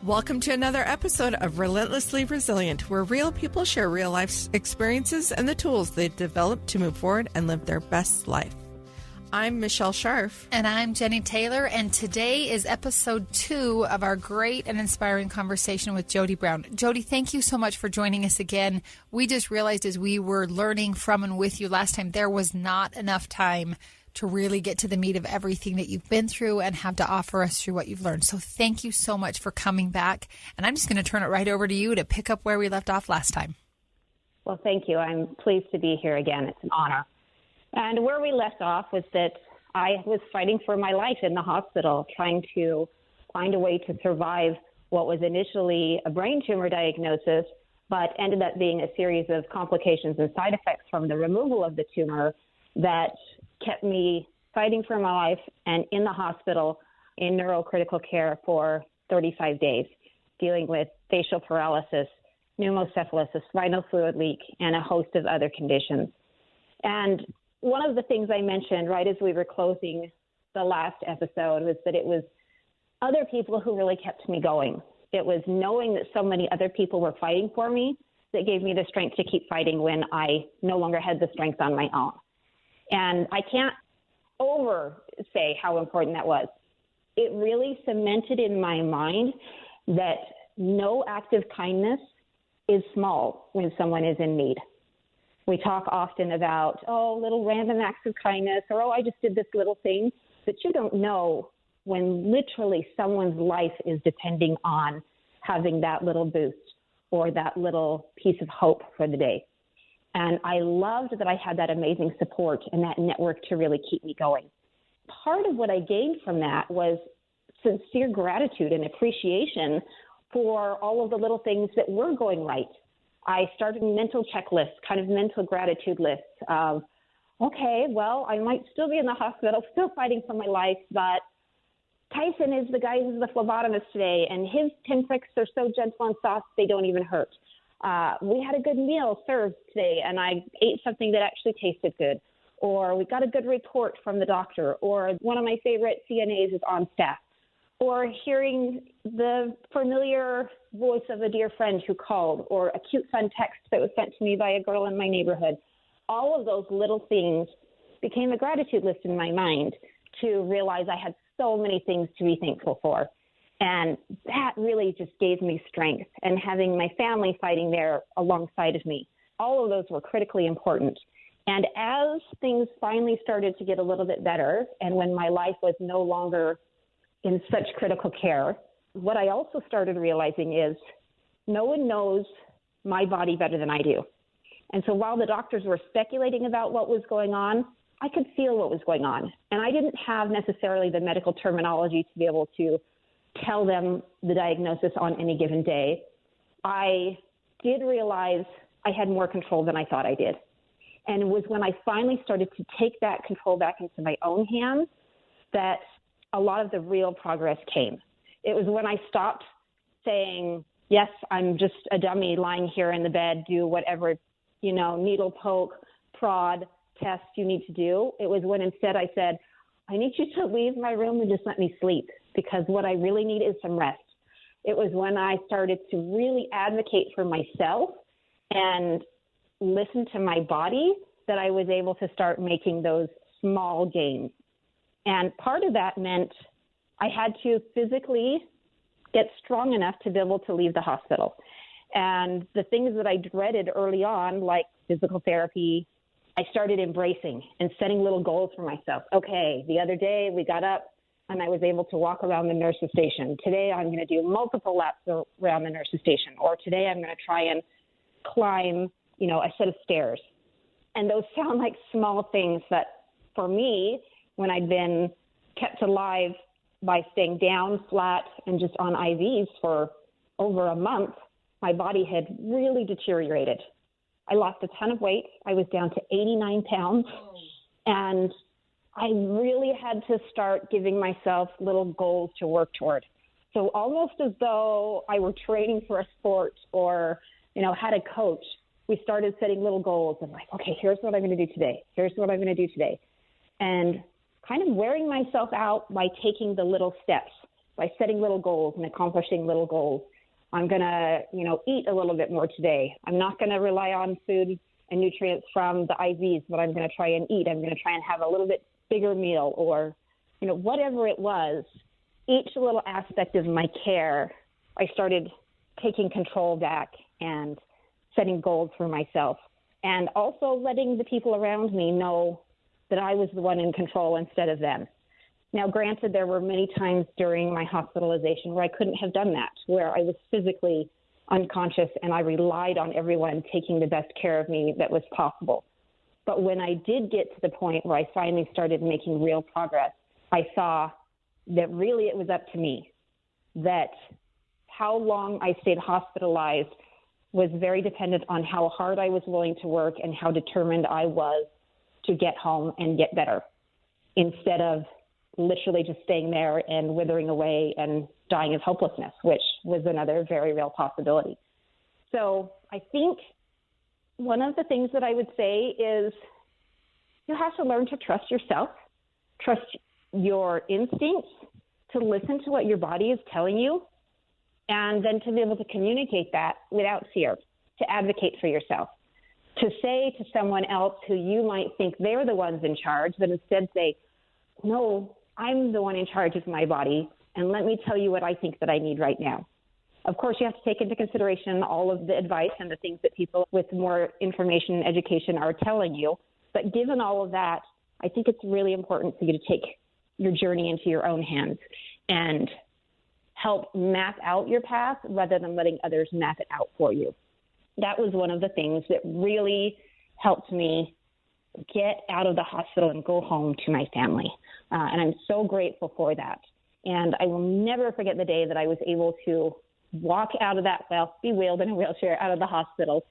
Welcome to another episode of Relentlessly Resilient, where real people share real life experiences and the tools they've developed to move forward and live their best life. I'm Michelle Scharf. And I'm Jennie Taylor, and today is episode 2 of our great and inspiring conversation with Jodi Brown. Jodi, thank you so much for joining us again. We just realized as we were learning from and with you last time, there was not enough time to really get to the meat of everything that you've been through and have to offer us through what you've learned. So thank you so much for coming back. And I'm just going to turn it right over to you to pick up where we left off last time. Well, thank you. I'm pleased to be here again. It's an honor. And where we left off was that I was fighting for my life in the hospital, trying to find a way to survive what was initially a brain tumor diagnosis, but ended up being a series of complications and side effects from the removal of the tumor that kept me fighting for my life and in the hospital in neurocritical care for 35 days, dealing with facial paralysis, pneumocephalus, a spinal fluid leak, and a host of other conditions. And one of the things I mentioned right as we were closing the last episode was that it was other people who really kept me going. It was knowing that so many other people were fighting for me that gave me the strength to keep fighting when I no longer had the strength on my own. And I can't say how important that was. It really cemented in my mind that no act of kindness is small when someone is in need. We talk often about, little random acts of kindness, or, I just did this little thing, but you don't know when literally someone's life is depending on having that little boost or that little piece of hope for the day. And I loved that I had that amazing support and that network to really keep me going. Part of what I gained from that was sincere gratitude and appreciation for all of the little things that were going right. I started mental checklists, kind of mental gratitude lists of, okay, well, I might still be in the hospital, still fighting for my life, but Tyson is the guy who's the phlebotomist today, and his pinpricks are so gentle and soft they don't even hurt. We had a good meal served today, and I ate something that actually tasted good. Or we got a good report from the doctor. Or one of my favorite CNAs is on staff. Or hearing the familiar voice of a dear friend who called. Or a cute fun text that was sent to me by a girl in my neighborhood. All of those little things became a gratitude list in my mind to realize I had so many things to be thankful for. And that really just gave me strength. And having my family fighting there alongside of me, all of those were critically important. And as things finally started to get a little bit better, and when my life was no longer in such critical care, what I also started realizing is no one knows my body better than I do. And so while the doctors were speculating about what was going on, I could feel what was going on. And I didn't have necessarily the medical terminology to be able to tell them the diagnosis on any given day. I did realize I had more control than I thought I did. And it was when I finally started to take that control back into my own hands that a lot of the real progress came. It was when I stopped saying, yes, I'm just a dummy lying here in the bed, do whatever, needle poke, prod, test you need to do. It was when instead I said, I need you to leave my room and just let me sleep, because what I really need is some rest. It was when I started to really advocate for myself and listen to my body that I was able to start making those small gains. And part of that meant I had to physically get strong enough to be able to leave the hospital. And the things that I dreaded early on, like physical therapy, I started embracing and setting little goals for myself. Okay, the other day we got up and I was able to walk around the nurse's station. Today I'm going to do multiple laps around the nurse's station. Or today I'm going to try and climb, a set of stairs. And those sound like small things, but for me, when I'd been kept alive by staying down flat and just on IVs for over a month, my body had really deteriorated. I lost a ton of weight. I was down to 89 pounds. And I really had to start giving myself little goals to work toward. So almost as though I were training for a sport or, had a coach, we started setting little goals and like, okay, here's what I'm going to do today. Here's what I'm going to do today. And kind of wearing myself out by taking the little steps by setting little goals and accomplishing little goals. I'm going to, eat a little bit more today. I'm not going to rely on food and nutrients from the IVs, but I'm going to try and eat. I'm going to try and have a little bit bigger meal, or, whatever it was. Each little aspect of my care, I started taking control back and setting goals for myself, and also letting the people around me know that I was the one in control instead of them. Now, granted, there were many times during my hospitalization where I couldn't have done that, where I was physically unconscious and I relied on everyone taking the best care of me that was possible. But when I did get to the point where I finally started making real progress, I saw that really it was up to me, that how long I stayed hospitalized was very dependent on how hard I was willing to work and how determined I was to get home and get better, instead of literally just staying there and withering away and dying of hopelessness, which was another very real possibility. So I think one of the things that I would say is you have to learn to trust yourself, trust your instincts, to listen to what your body is telling you, and then to be able to communicate that without fear, to advocate for yourself, to say to someone else who you might think they're the ones in charge, but instead say, no, I'm the one in charge of my body, and let me tell you what I think that I need right now. Of course, you have to take into consideration all of the advice and the things that people with more information and education are telling you. But given all of that, I think it's really important for you to take your journey into your own hands and help map out your path rather than letting others map it out for you. That was one of the things that really helped me get out of the hospital and go home to my family. And I'm so grateful for that. And I will never forget the day that I was able to walk out of that, be wheeled in a wheelchair out of the hospital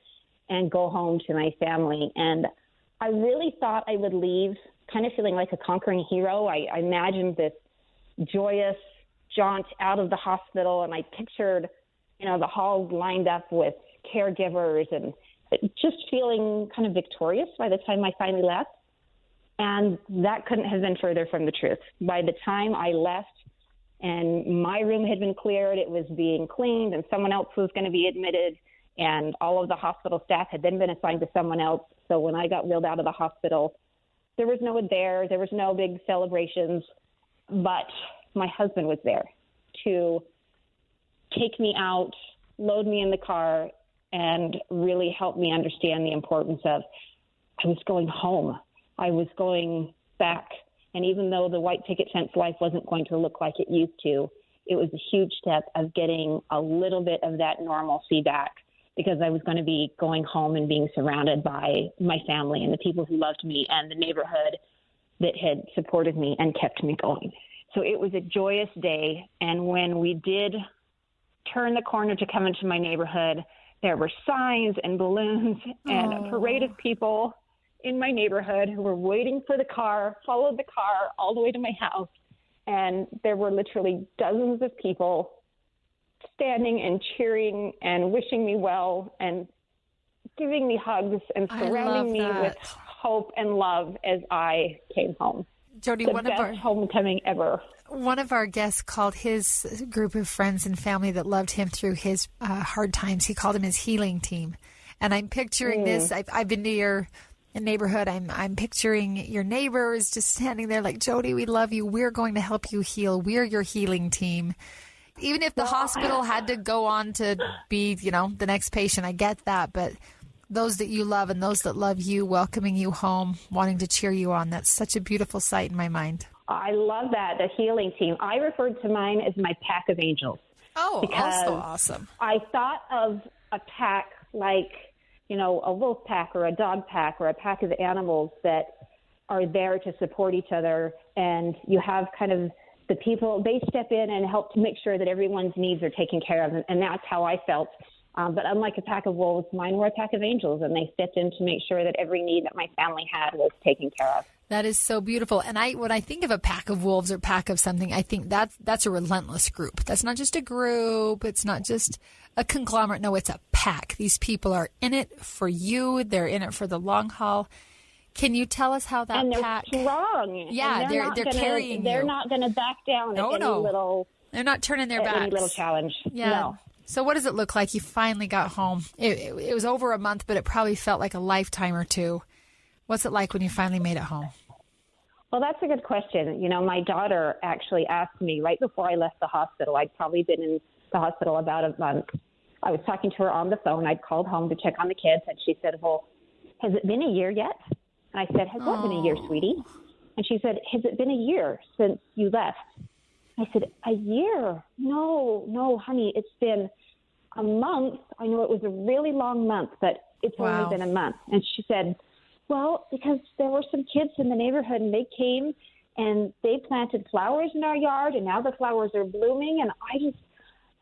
and go home to my family. And I really thought I would leave kind of feeling like a conquering hero. I imagined this joyous jaunt out of the hospital, and I pictured, the halls lined up with caregivers and just feeling kind of victorious by the time I finally left. And that couldn't have been further from the truth. By the time I left and my room had been cleared, it was being cleaned, and someone else was going to be admitted, and all of the hospital staff had then been assigned to someone else. So when I got wheeled out of the hospital, there was no one there. There was no big celebrations, but my husband was there to take me out, load me in the car, and really help me understand the importance of I was going home. I was going back. And even though the white picket fence life wasn't going to look like it used to, it was a huge step of getting a little bit of that normalcy back, because I was going to be going home and being surrounded by my family and the people who loved me and the neighborhood that had supported me and kept me going. So it was a joyous day. And when we did turn the corner to come into my neighborhood, there were signs and balloons and a parade of people in my neighborhood who were waiting for the car, followed the car all the way to my house. And there were literally dozens of people standing and cheering and wishing me well and giving me hugs and surrounding me with hope and love as I came home. Jodi, the best homecoming ever. One of our guests called his group of friends and family that loved him through his hard times, he called him his healing team. And I'm picturing this. I've been to your neighborhood. I'm picturing your neighbors just standing there like, Jodi, we love you. We're going to help you heal. We're your healing team. Even if the hospital had to go on to be, the next patient, I get that. But those that you love and those that love you, welcoming you home, wanting to cheer you on, that's such a beautiful sight in my mind. I love that, the healing team. I referred to mine as my pack of angels. Oh, also awesome. I thought of a pack like, a wolf pack or a dog pack or a pack of animals that are there to support each other. And you have kind of the people, they step in and help to make sure that everyone's needs are taken care of. And that's how I felt. But unlike a pack of wolves, mine were a pack of angels, and they stepped in to make sure that every need that my family had was taken care of. That is so beautiful. And when I think of a pack of wolves or pack of something, I think that's a relentless group. That's not just a group. It's not just a conglomerate. No, it's a pack. These people are in it for you. They're in it for the long haul. Can you tell us how that and they're pack? Strong. Yeah, and they're carrying They're you. not going to back down at any little They're not turning their backs. Any little challenge. Yeah. No. So what does it look like? You finally got home. It was over a month, but it probably felt like a lifetime or two. What's it like when you finally made it home? Well, that's a good question. My daughter actually asked me right before I left the hospital. I'd probably been in the hospital about a month. I was talking to her on the phone. I'd called home to check on the kids, and she said, well, has it been a year yet? And I said, has what been a year, sweetie? And she said, has it been a year since you left? I said, a year? No, honey, it's been a month. I know it was a really long month, but it's only been a month. And she said, well, because there were some kids in the neighborhood, and they came and they planted flowers in our yard, and now the flowers are blooming, and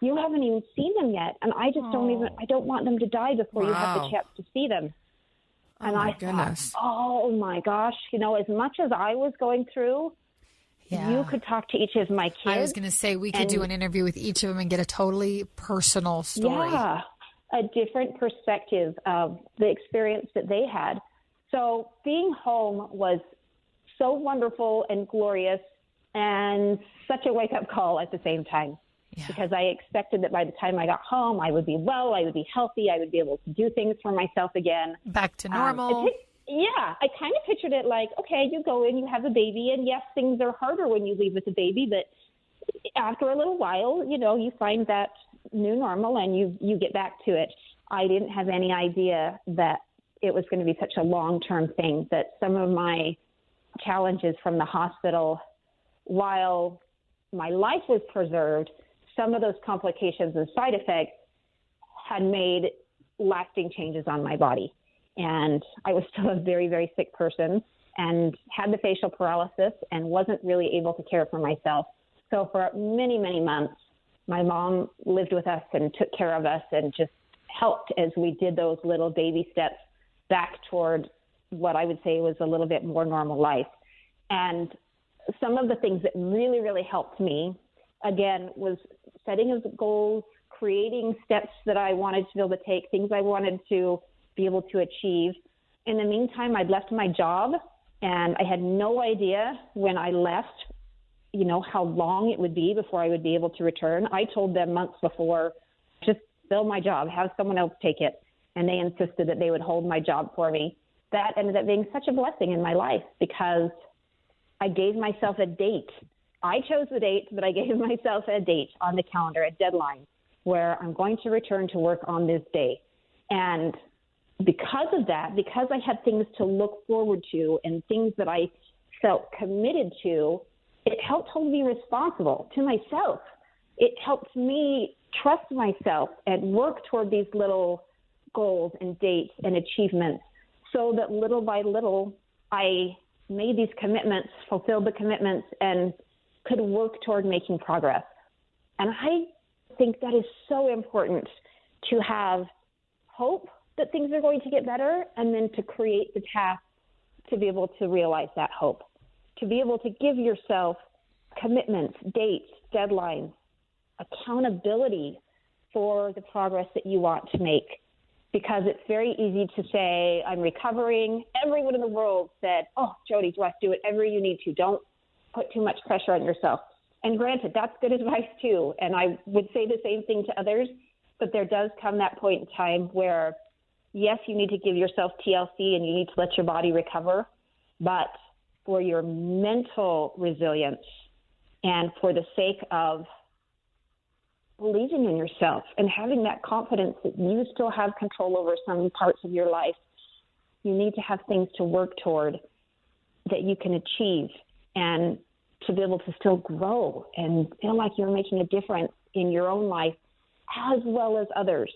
you haven't even seen them yet. And I just I don't want them to die before you have the chance to see them. And I thought, oh my gosh, as much as I was going through, you could talk to each of my kids. I was going to say, we could do an interview with each of them and get a totally personal story. Yeah, a different perspective of the experience that they had. So being home was so wonderful and glorious and such a wake-up call at the same time. Yeah. Because I expected that by the time I got home, I would be well, I would be healthy, I would be able to do things for myself again. Back to normal. I kind of pictured it like, okay, you go in, you have a baby, and yes, things are harder when you leave with a baby, but after a little while, you find that new normal and you get back to it. I didn't have any idea that it was going to be such a long-term thing, that some of my challenges from the hospital, while my life was preserved, some of those complications and side effects had made lasting changes on my body. And I was still a very, very sick person and had the facial paralysis and wasn't really able to care for myself. So for many, many months, my mom lived with us and took care of us and just helped as we did those little baby steps back toward what I would say was a little bit more normal life. And some of the things that really, really helped me, again, was setting of goals, creating steps that I wanted to be able to take, things I wanted to be able to achieve. In the meantime, I'd left my job, and I had no idea when I left, how long it would be before I would be able to return. I told them months before, just fill my job, have someone else take it. And they insisted that they would hold my job for me. That ended up being such a blessing in my life because I gave myself a date. I chose the date, but I gave myself a date on the calendar, a deadline, where I'm going to return to work on this day. And because of that, because I had things to look forward to and things that I felt committed to, it helped hold me responsible to myself. It helped me trust myself and work toward these little goals and dates and achievements so that little by little I made these commitments, fulfilled the commitments, and could work toward making progress. And I think that is so important to have hope that things are going to get better and then to create the task to be able to realize that hope, to be able to give yourself commitments, dates, deadlines, accountability for the progress that you want to make. Because it's very easy to say, I'm recovering. Everyone in the world said, oh, Jodi, just do whatever you need to. Don't put too much pressure on yourself. And granted, that's good advice too. And I would say the same thing to others. But there does come that point in time where, yes, you need to give yourself TLC and you need to let your body recover. But for your mental resilience and for the sake of believing in yourself and having that confidence that you still have control over some parts of your life, you need to have things to work toward that you can achieve and to be able to still grow and feel like you're making a difference in your own life as well as others.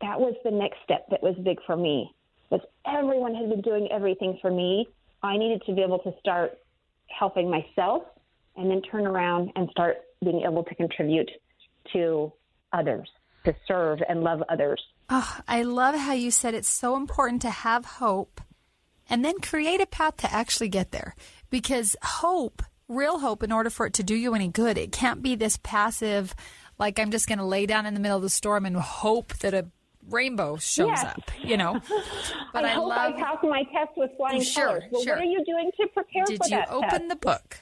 That was the next step that was big for me. Was everyone had been doing everything for me. I needed to be able to start helping myself and then turn around and start being able to contribute to others, to serve and love others. Oh, I love how you said it's so important to have hope and then create a path to actually get there. Because hope, real hope, in order for it to do you any good, it can't be this passive, like I'm just going to lay down in the middle of the storm and hope that a rainbow shows up, But I hope I pass my test with flying colors. Well, what are you doing to prepare for that test? Did you open the book?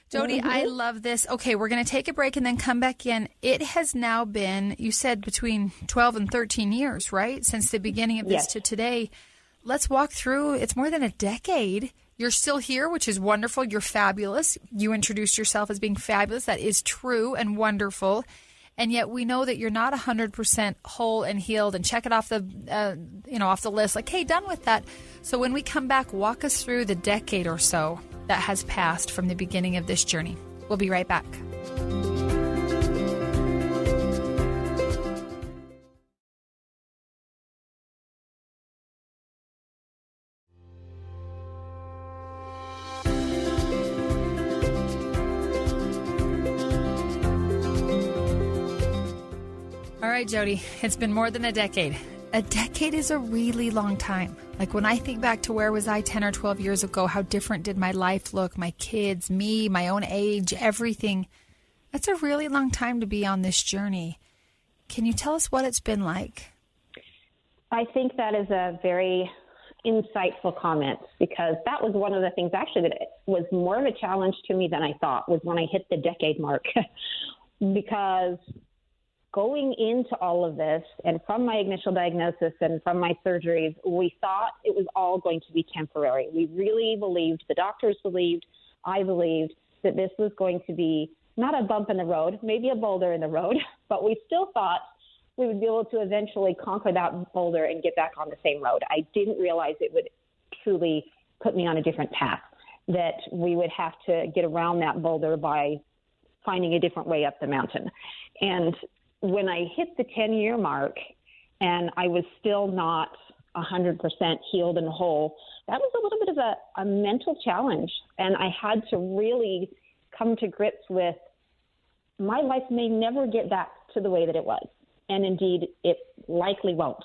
Jodi, I love this. Okay, we're going to take a break and then come back in. It has now been, you said, between 12 and 13 years, right? Since the beginning of this to today. Let's walk through. It's more than a decade. You're still here, which is wonderful. You're fabulous. You introduced yourself as being fabulous. That is true and wonderful. And yet we know that you're not 100% whole and healed, and check it off the, off the list. Like, hey, done with that. So when we come back, walk us through the decade or so that has passed from the beginning of this journey. We'll be right back. All right, Jodi, it's been more than a decade. A decade is a really long time. Like when I think back to where was I 10 or 12 years ago, how different did my life look, my kids, me, my own age, everything. That's a really long time to be on this journey. Can you tell us what it's been like? I think that is a very insightful comment, because that was one of the things actually that was more of a challenge to me than I thought, was when I hit the decade mark. Because going into all of this, and from my initial diagnosis and from my surgeries, we thought it was all going to be temporary. We really believed, the doctors believed, I believed, that this was going to be not a bump in the road, maybe a boulder in the road, but we still thought we would be able to eventually conquer that boulder and get back on the same road. I didn't realize it would truly put me on a different path, that we would have to get around that boulder by finding a different way up the mountain. And when I hit the 10-year mark and I was still not 100% healed and whole, that was a little bit of a mental challenge. And I had to really come to grips with my life may never get back to the way that it was. And indeed, it likely won't.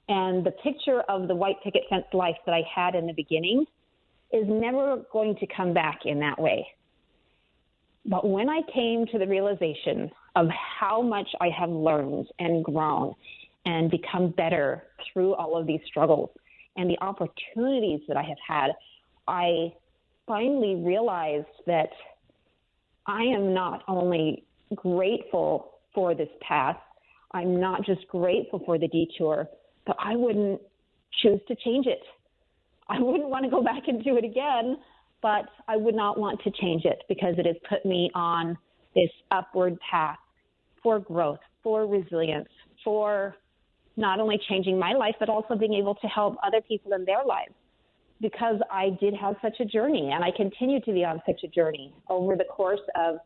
And the picture of the white picket fence life that I had in the beginning is never going to come back in that way. But when I came to the realization of how much I have learned and grown and become better through all of these struggles and the opportunities that I have had, I finally realized that I am not only grateful for this path, I'm not just grateful for the detour, but I wouldn't choose to change it. I wouldn't want to go back and do it again, but I would not want to change it, because it has put me on this upward path for growth, for resilience, for not only changing my life, but also being able to help other people in their lives. Because I did have such a journey, and I continue to be on such a journey. Over the course of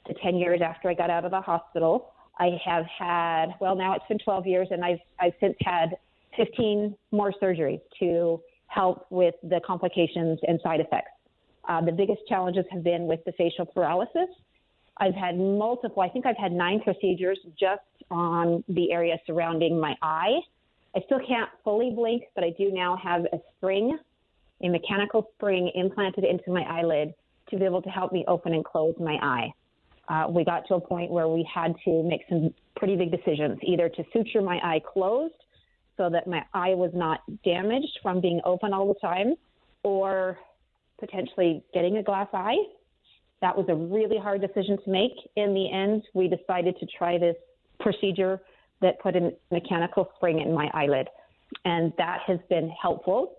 the 10 years after I got out of the hospital, I have had, well, now it's been 12 years, and I've since had 15 more surgeries to help with the complications and side effects. The biggest challenges have been with the facial paralysis. I've had multiple, I think I've had 9 procedures just on the area surrounding my eye. I still can't fully blink, but I do now have a mechanical spring implanted into my eyelid to be able to help me open and close my eye. We got to a point where we had to make some pretty big decisions, either to suture my eye closed so that my eye was not damaged from being open all the time, or potentially getting a glass eye. That was a really hard decision to make. In the end, we decided to try this procedure that put a mechanical spring in my eyelid, and that has been helpful.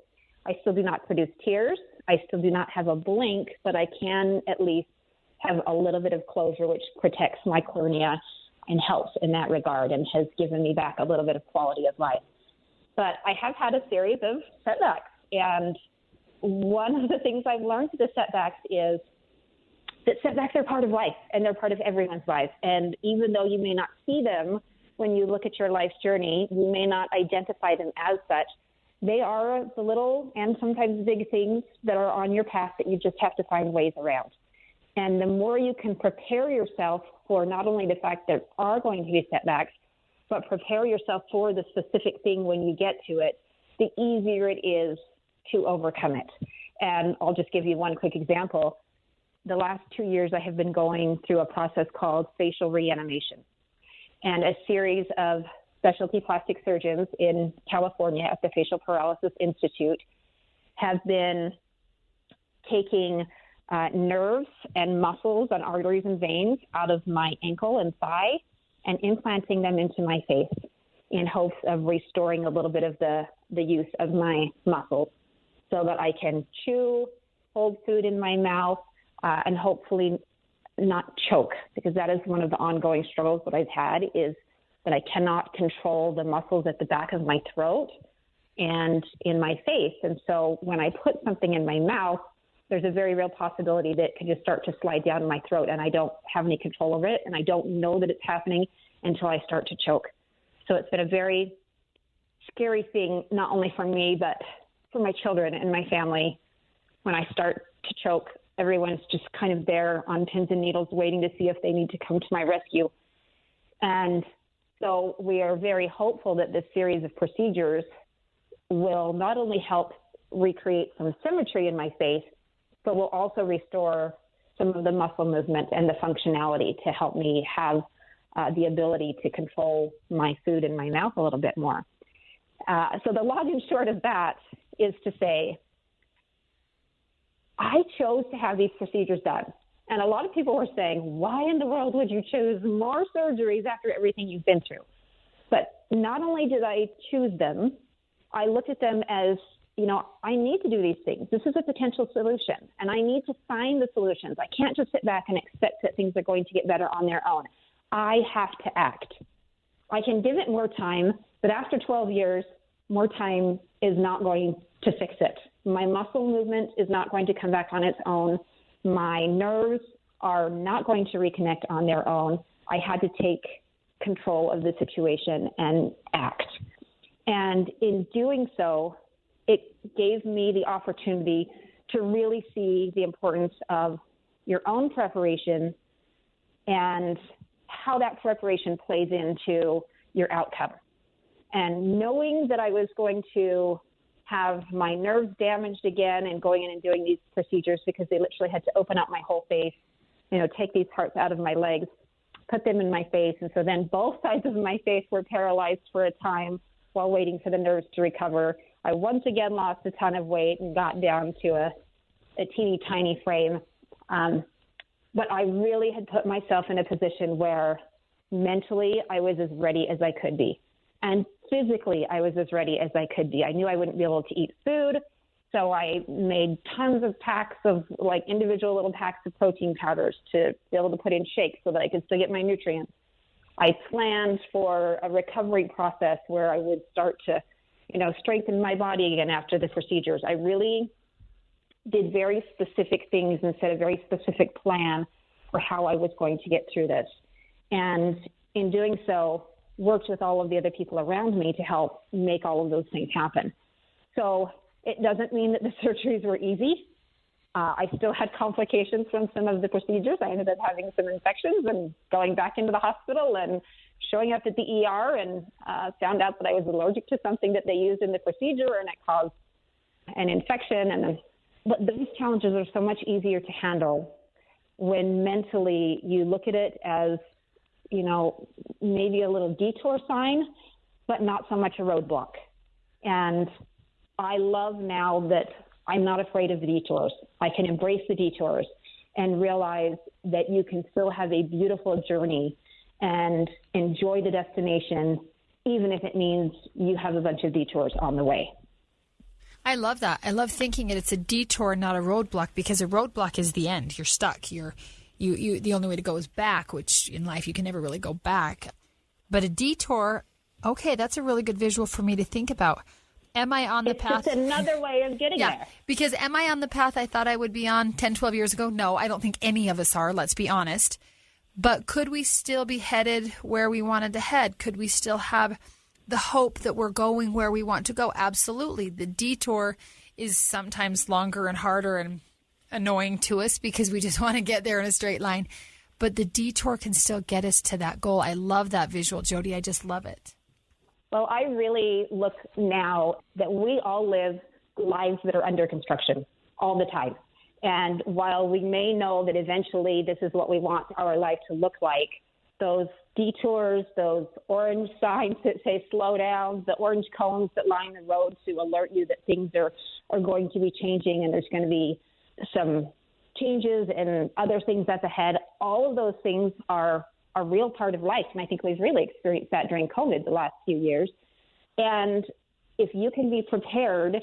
I still do not produce tears. I still do not have a blink, but I can at least have a little bit of closure, which protects my cornea and helps in that regard and has given me back a little bit of quality of life. But I have had a series of setbacks, and one of the things I've learned through the setbacks is that setbacks are part of life, and they're part of everyone's life. And even though you may not see them when you look at your life's journey, you may not identify them as such, they are the little and sometimes big things that are on your path that you just have to find ways around. And the more you can prepare yourself for not only the fact there are going to be setbacks, but prepare yourself for the specific thing when you get to it, the easier it is to overcome it. And I'll just give you one quick example. The last 2 years, I have been going through a process called facial reanimation, and a series of specialty plastic surgeons in California at the Facial Paralysis Institute have been taking nerves and muscles and arteries and veins out of my ankle and thigh and implanting them into my face in hopes of restoring a little bit of the use of my muscles so that I can chew, hold food in my mouth, and hopefully not choke, because that is one of the ongoing struggles that I've had, is that I cannot control the muscles at the back of my throat and in my face. And so when I put something in my mouth, there's a very real possibility that it can just start to slide down my throat, and I don't have any control over it, and I don't know that it's happening until I start to choke. So it's been a very scary thing, not only for me, but for my children and my family. When I start to choke, everyone's just kind of there on pins and needles waiting to see if they need to come to my rescue. And so we are very hopeful that this series of procedures will not only help recreate some symmetry in my face, but will also restore some of the muscle movement and the functionality to help me have the ability to control my food in my mouth a little bit more. So the long and short of that is to say, I chose to have these procedures done. And a lot of people were saying, why in the world would you choose more surgeries after everything you've been through? But not only did I choose them, I looked at them as, I need to do these things. This is a potential solution, and I need to find the solutions. I can't just sit back and expect that things are going to get better on their own. I have to act. I can give it more time, but after 12 years, more time is not going to fix it. My muscle movement is not going to come back on its own. My nerves are not going to reconnect on their own. I had to take control of the situation and act. And in doing so, it gave me the opportunity to really see the importance of your own preparation and how that preparation plays into your outcome. And knowing that I was going to have my nerves damaged again and going in and doing these procedures, because they literally had to open up my whole face, take these parts out of my legs, put them in my face. And so then both sides of my face were paralyzed for a time while waiting for the nerves to recover. I once again lost a ton of weight and got down to a teeny tiny frame. But I really had put myself in a position where mentally I was as ready as I could be. And physically I was as ready as I could be. I knew I wouldn't be able to eat food. So I made tons of packs of individual little packs of protein powders to be able to put in shakes so that I could still get my nutrients. I planned for a recovery process where I would start to, strengthen my body again after the procedures. I really did very specific things and set a very specific plan for how I was going to get through this. And in doing so, worked with all of the other people around me to help make all of those things happen. So it doesn't mean that the surgeries were easy. I still had complications from some of the procedures. I ended up having some infections and going back into the hospital and showing up at the ER and found out that I was allergic to something that they used in the procedure, and it caused an infection. But those challenges are so much easier to handle when mentally you look at it as, maybe a little detour sign, but not so much a roadblock. And I love now that I'm not afraid of the detours. I can embrace the detours and realize that you can still have a beautiful journey and enjoy the destination, even if it means you have a bunch of detours on the way. I love that. I love thinking it's a detour, not a roadblock, because a roadblock is the end. You're stuck. You the only way to go is back, which in life you can never really go back. But a detour, okay, that's a really good visual for me to think about. Am I on the path? It's just another way of getting there. Because am I on the path I thought I would be on 10, 12 years ago? No, I don't think any of us are, let's be honest. But could we still be headed where we wanted to head? Could we still have the hope that we're going where we want to go? Absolutely. The detour is sometimes longer and harder and annoying to us because we just want to get there in a straight line. But the detour can still get us to that goal. I love that visual, Jodi. I just love it. Well, I really look now that we all live lives that are under construction all the time. And while we may know that eventually this is what we want our life to look like, those detours, those orange signs that say slow down, the orange cones that line the road to alert you that things are going to be changing and there's going to be some changes and other things that's ahead. All of those things are a real part of life. And I think we've really experienced that during COVID the last few years. And if you can be prepared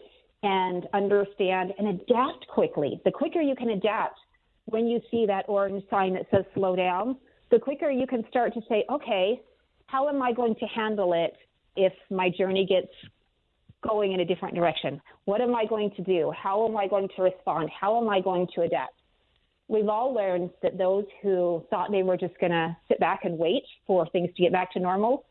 and understand and adapt quickly, the quicker you can adapt when you see that orange sign that says slow down, the quicker you can start to say, okay, how am I going to handle it if my journey gets going in a different direction? What am I going to do? How am I going to respond? How am I going to adapt? We've all learned that those who thought they were just going to sit back and wait for things to get back to normal,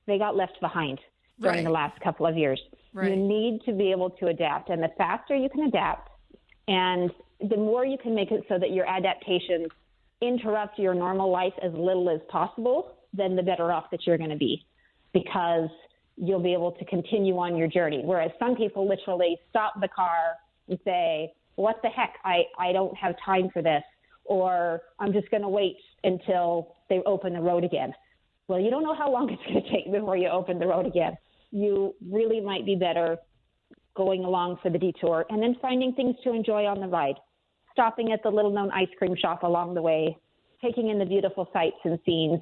they got left behind during the last couple of years. Right. You need to be able to adapt. And the faster you can adapt and the more you can make it so that your adaptations interrupt your normal life as little as possible, then the better off that you're going to be, because you'll be able to continue on your journey. Whereas some people literally stop the car and say, what the heck, I don't have time for this, or I'm just going to wait until they open the road again. Well, you don't know how long it's going to take before you open the road again. You really might be better going along for the detour and then finding things to enjoy on the ride, stopping at the little-known ice cream shop along the way, taking in the beautiful sights and scenes,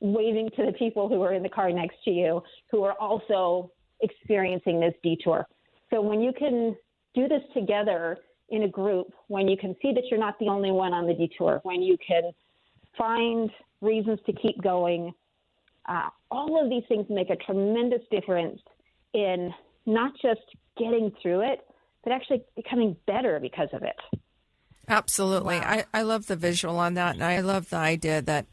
waving to the people who are in the car next to you who are also experiencing this detour. So when you can do this together in a group, when you can see that you're not the only one on the detour, when you can find reasons to keep going, all of these things make a tremendous difference in not just getting through it, but actually becoming better because of it. Absolutely. Wow. I love the visual on that, and I love the idea that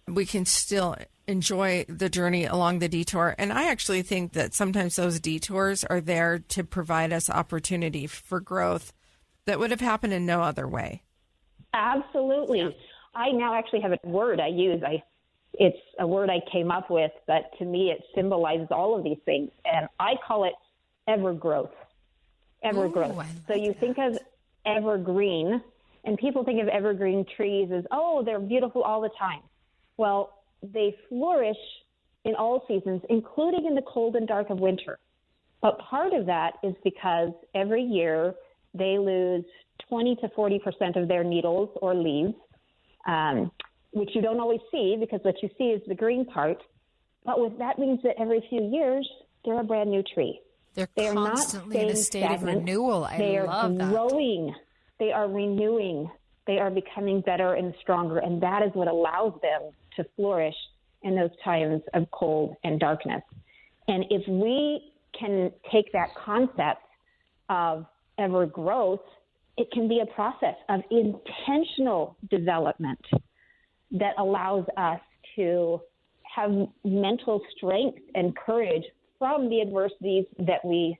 we can still enjoy the journey along the detour. And I actually think that sometimes those detours are there to provide us opportunity for growth that would have happened in no other way. Absolutely. Yeah. I now actually have a word I use. It's a word I came up with, but to me it symbolizes all of these things. And I call it evergrowth. Evergrowth. So you think of evergreen, and people think of evergreen trees as, they're beautiful all the time. Well, they flourish in all seasons, including in the cold and dark of winter. But part of that is because every year they lose 20 to 40% of their needles or leaves, which you don't always see because what you see is the green part. But that means that every few years, they're a brand new tree. They're constantly in a state of renewal. They are growing. They are renewing. They are becoming better and stronger. And that is what allows them to flourish in those times of cold and darkness. And if we can take that concept of ever growth, it can be a process of intentional development that allows us to have mental strength and courage from the adversities that we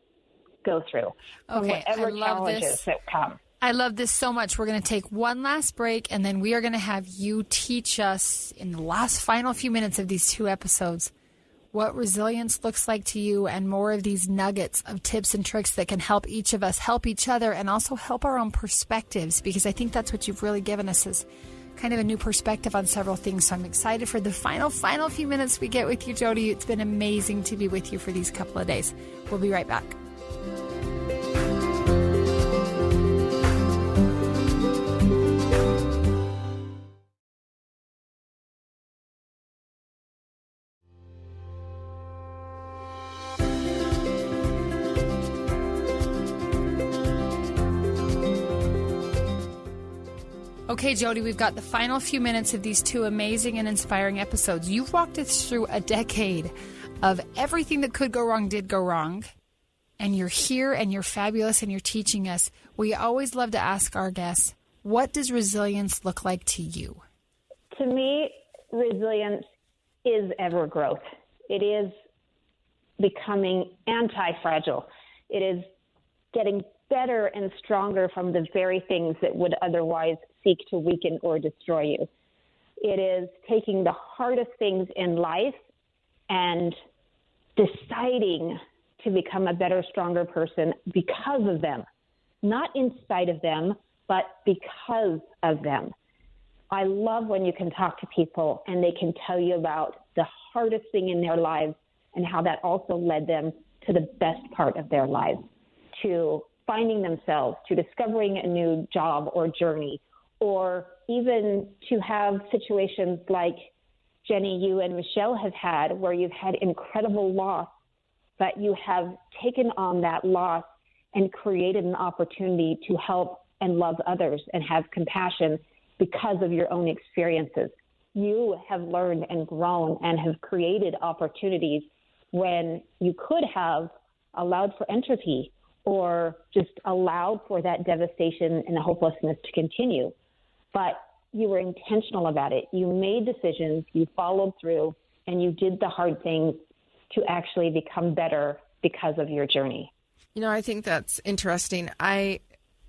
go through, from whatever challenges that come. I love this so much. We're going to take one last break, and then we are going to have you teach us in the last final few minutes of these 2 episodes what resilience looks like to you, and more of these nuggets of tips and tricks that can help each of us help each other and also help our own perspectives, because I think that's what you've really given us is kind of a new perspective on several things. So I'm excited for the final few minutes we get with you, Jodi. It's been amazing to be with you for these couple of days. We'll be right back. Okay, Jodi, we've got the final few minutes of these 2 amazing and inspiring episodes. You've walked us through a decade of everything that could go wrong did go wrong, and you're here and you're fabulous and you're teaching us. We always love to ask our guests, what does resilience look like to you? To me, resilience is ever growth. It is becoming anti-fragile. It is getting better and stronger from the very things that would otherwise seek to weaken or destroy you. It is taking the hardest things in life and deciding to become a better, stronger person because of them, not in spite of them, but because of them. I love when you can talk to people and they can tell you about the hardest thing in their lives and how that also led them to the best part of their lives, to finding themselves, to discovering a new job or journey, or even to have situations like Jennie, you and Michelle have had, where you've had incredible loss, but you have taken on that loss and created an opportunity to help and love others and have compassion because of your own experiences. You have learned and grown and have created opportunities when you could have allowed for entropy or just allowed for that devastation and hopelessness to continue. But you were intentional about it. You made decisions, you followed through, and you did the hard things to actually become better because of your journey. You know, I think that's interesting.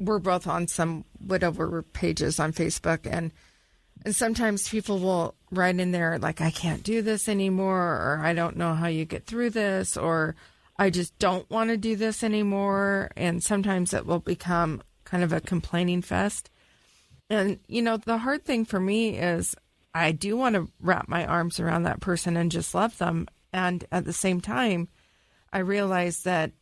We're both on some widower pages on Facebook, and sometimes people will write in there like, I can't do this anymore, or I don't know how you get through this, or I just don't want to do this anymore. And sometimes it will become kind of a complaining fest. And, you know, the hard thing for me is I do want to wrap my arms around that person and just love them. And at the same time, I realize that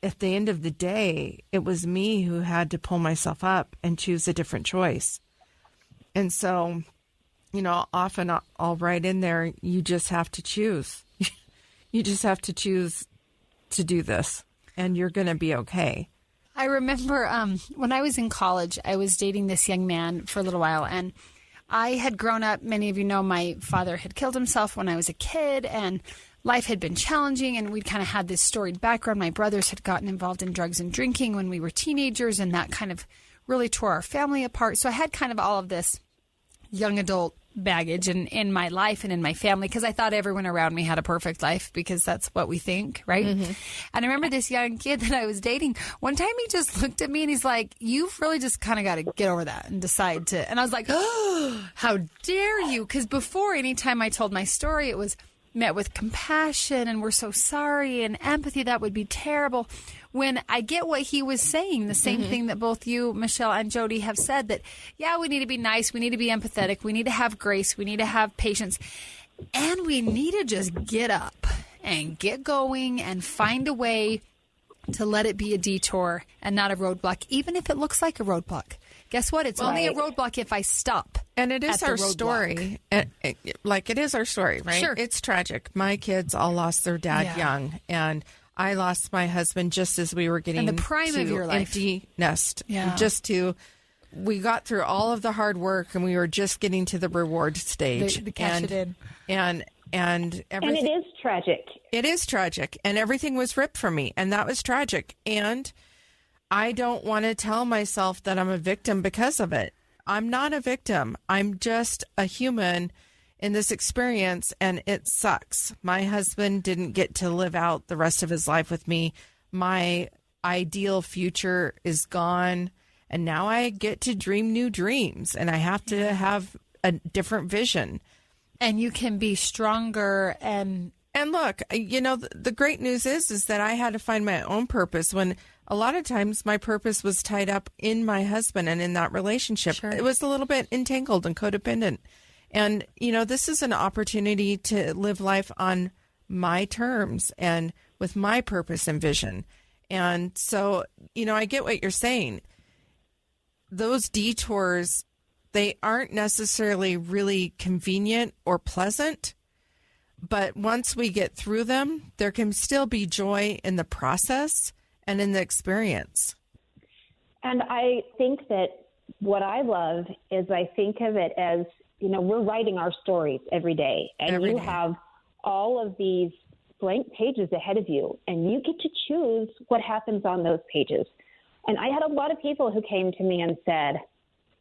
at the end of the day, it was me who had to pull myself up and choose a different choice. And so, you know, often I'll write in there, you just have to choose. You just have to choose to do this, and you're going to be okay. I remember when I was in college, I was dating this young man for a little while, and I had grown up. Many of you know my father had killed himself when I was a kid, and life had been challenging, and we'd kind of had this storied background. My brothers had gotten involved in drugs and drinking when we were teenagers, and that kind of really tore our family apart. So I had kind of all of this young adult baggage in my life and in my family, because I thought everyone around me had a perfect life, because that's what we think, right? Mm-hmm. And I remember this young kid that I was dating, one time he just looked at me and he's like, you've really just kind of got to get over that and decide to. And I was like, oh, how dare you? Because before, anytime I told my story, it was met with compassion and we're so sorry and empathy. That would be terrible. When I get what he was saying, the same thing that both you, Michelle, and Jodi have said, that, yeah, we need to be nice, we need to be empathetic, we need to have grace, we need to have patience, and we need to just get up and get going and find a way to let it be a detour and not a roadblock, even if it looks like a roadblock. Guess what? It's only a roadblock if I stop. And it is our story. It is our story, right? Sure. It's tragic. My kids all lost their dad young, and I lost my husband just as we were getting in the prime of your life. Empty nest. Yeah. We got through all of the hard work, and we were just getting to the reward stage. The cash it in. And everything. And it is tragic. It is tragic. And everything was ripped from me, and that was tragic. And I don't want to tell myself that I'm a victim because of it. I'm not a victim. I'm just a human in this experience, and it sucks. My husband didn't get to live out the rest of his life with me. My ideal future is gone, and now I get to dream new dreams, and I have to have a different vision. And you can be stronger. And look, you know, the great news is that I had to find my own purpose, when a lot of times my purpose was tied up in my husband and in that relationship. Sure. It was a little bit entangled and codependent. And, you know, this is an opportunity to live life on my terms and with my purpose and vision. And so, you know, I get what you're saying. Those detours, they aren't necessarily really convenient or pleasant, but once we get through them, there can still be joy in the process and in the experience. And I think that what I love is I think of it as, you know, we're writing our stories every day, and you have all of these blank pages ahead of you, and you get to choose what happens on those pages. And I had a lot of people who came to me and said,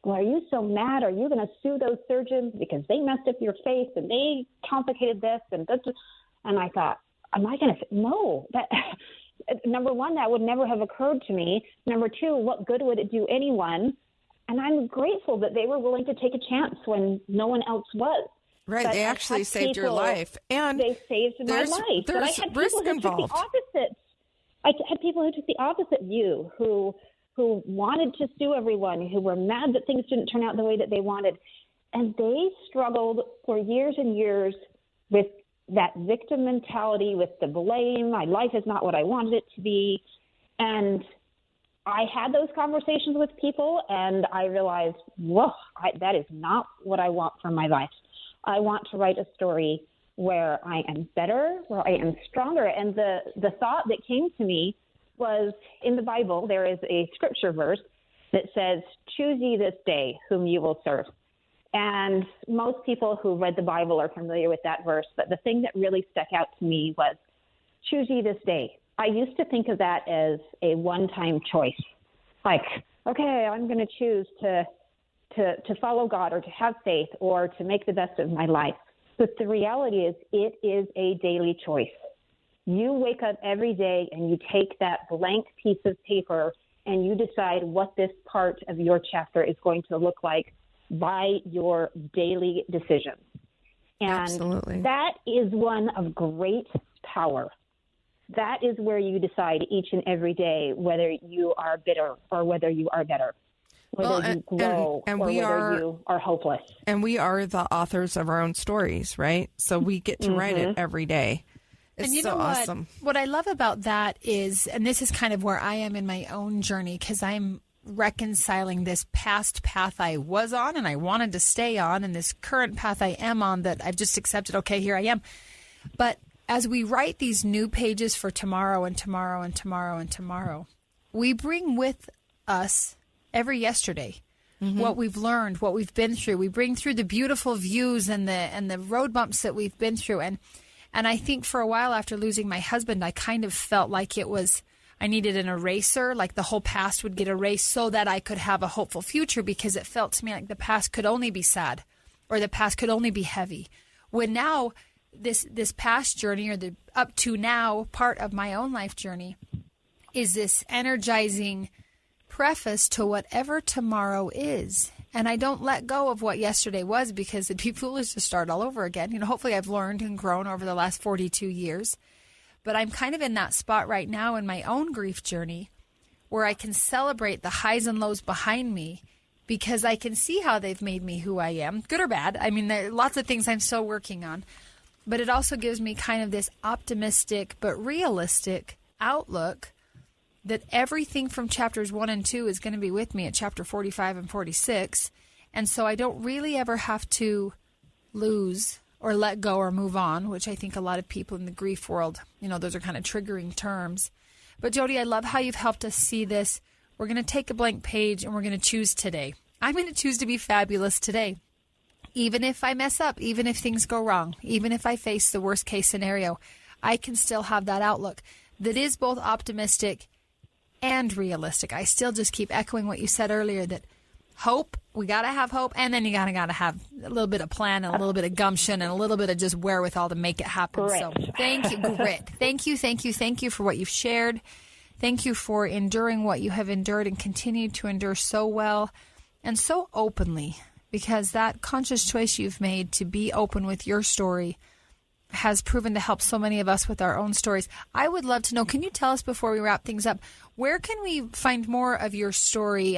well, are you so mad? Are you going to sue those surgeons because they messed up your face and they complicated this? And I thought, am I going to? No. That, number one, that would never have occurred to me. Number two, what good would it do anyone? And I'm grateful that they were willing to take a chance when no one else was. Right. But they actually saved your life. And they saved my life. But I had people who took the opposite. I had people who took the opposite view, who wanted to sue everyone, who were mad that things didn't turn out the way that they wanted. And they struggled for years and years with that victim mentality, with the blame. My life is not what I wanted it to be. And I had those conversations with people, and I realized, whoa, that is not what I want for my life. I want to write a story where I am better, where I am stronger. And the thought that came to me was, in the Bible, there is a scripture verse that says, choose ye this day whom you will serve. And most people who read the Bible are familiar with that verse. But the thing that really stuck out to me was, choose ye this day. I used to think of that as a one-time choice. Like, okay, I'm going to choose to follow God or to have faith or to make the best of my life. But the reality is, it is a daily choice. You wake up every day and you take that blank piece of paper and you decide what this part of your chapter is going to look like by your daily decisions. And Absolutely. That is one of great power. That is where you decide each and every day whether you are bitter or whether you are better, whether you grow or whether you are hopeless. And we are the authors of our own stories, right? So we get to write it every day. It's and you so know what? awesome. What I love about that is, and this is kind of where I am in my own journey, because I'm reconciling this past path I was on and I wanted to stay on, and this current path I am on that I've just accepted, okay, here I am. But as we write these new pages for tomorrow and tomorrow and tomorrow and tomorrow, we bring with us every yesterday what we've learned, what we've been through. We bring through the beautiful views and the road bumps that we've been through. And I think for a while after losing my husband, I kind of felt like I needed an eraser, like the whole past would get erased so that I could have a hopeful future, because it felt to me like the past could only be sad or the past could only be heavy. When now this past journey, or the up to now part of my own life journey, is this energizing preface to whatever tomorrow is. And I don't let go of what yesterday was, because it'd be foolish to start all over again. You know, hopefully I've learned and grown over the last 42 years. But I'm kind of in that spot right now in my own grief journey where I can celebrate the highs and lows behind me, because I can see how they've made me who I am, good or bad. I mean, there are lots of things I'm still working on. But it also gives me kind of this optimistic but realistic outlook that everything from chapters 1 and 2 is going to be with me at chapter 45 and 46. And so I don't really ever have to lose or let go or move on, which I think a lot of people in the grief world, you know, those are kind of triggering terms. But Jodi, I love how you've helped us see this. We're going to take a blank page and we're going to choose today. I'm going to choose to be fabulous today. Even if I mess up, even if things go wrong, even if I face the worst case scenario, I can still have that outlook that is both optimistic and realistic. I still just keep echoing what you said earlier, that hope, we got to have hope, and then you got to have a little bit of plan and a little bit of gumption and a little bit of just wherewithal to make it happen. Grit. So thank you, grit. Thank you for what you've shared. Thank you for enduring what you have endured and continue to endure so well and so openly. Because that conscious choice you've made to be open with your story has proven to help so many of us with our own stories. I would love to know, can you tell us before we wrap things up, where can we find more of your story?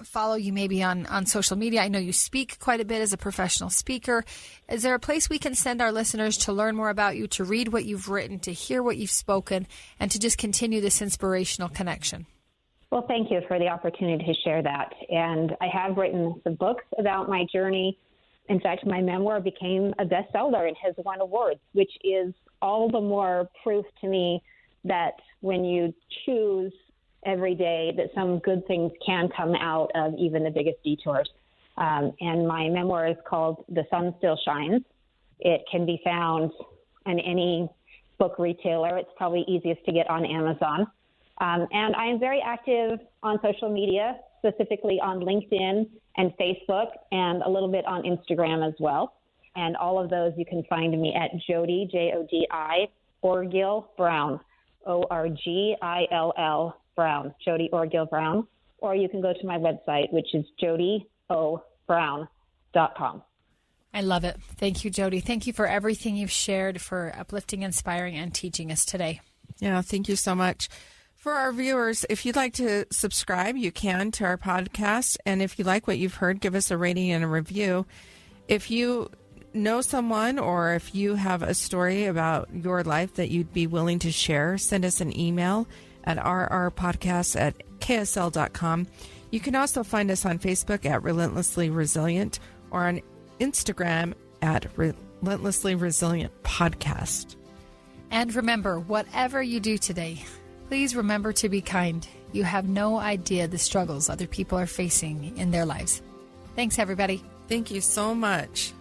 Follow you maybe on social media. I know you speak quite a bit as a professional speaker. Is there a place we can send our listeners to learn more about you, to read what you've written, to hear what you've spoken, and to just continue this inspirational connection? Well, thank you for the opportunity to share that. And I have written some books about my journey. In fact, my memoir became a bestseller and has won awards, which is all the more proof to me that when you choose every day, that some good things can come out of even the biggest detours. And my memoir is called The Sun Still Shines. It can be found in any book retailer. It's probably easiest to get on Amazon. And I am very active on social media, specifically on LinkedIn and Facebook, and a little bit on Instagram as well. And all of those you can find me at Jodi, Jodi Orgill Brown, Orgill Brown, Jodi Orgil Brown. Or you can go to my website, which is jodibrown.com. I love it. Thank you, Jodi. Thank you for everything you've shared, for uplifting, inspiring, and teaching us today. Yeah, thank you so much. For our viewers, if you'd like to subscribe, you can to our podcast. And if you like what you've heard, give us a rating and a review. If you know someone or if you have a story about your life that you'd be willing to share, send us an email at rrpodcast@ KSL.com. You can also find us on Facebook at Relentlessly Resilient or on Instagram at Relentlessly Resilient Podcast. And remember, whatever you do today, please remember to be kind. You have no idea the struggles other people are facing in their lives. Thanks, everybody. Thank you so much.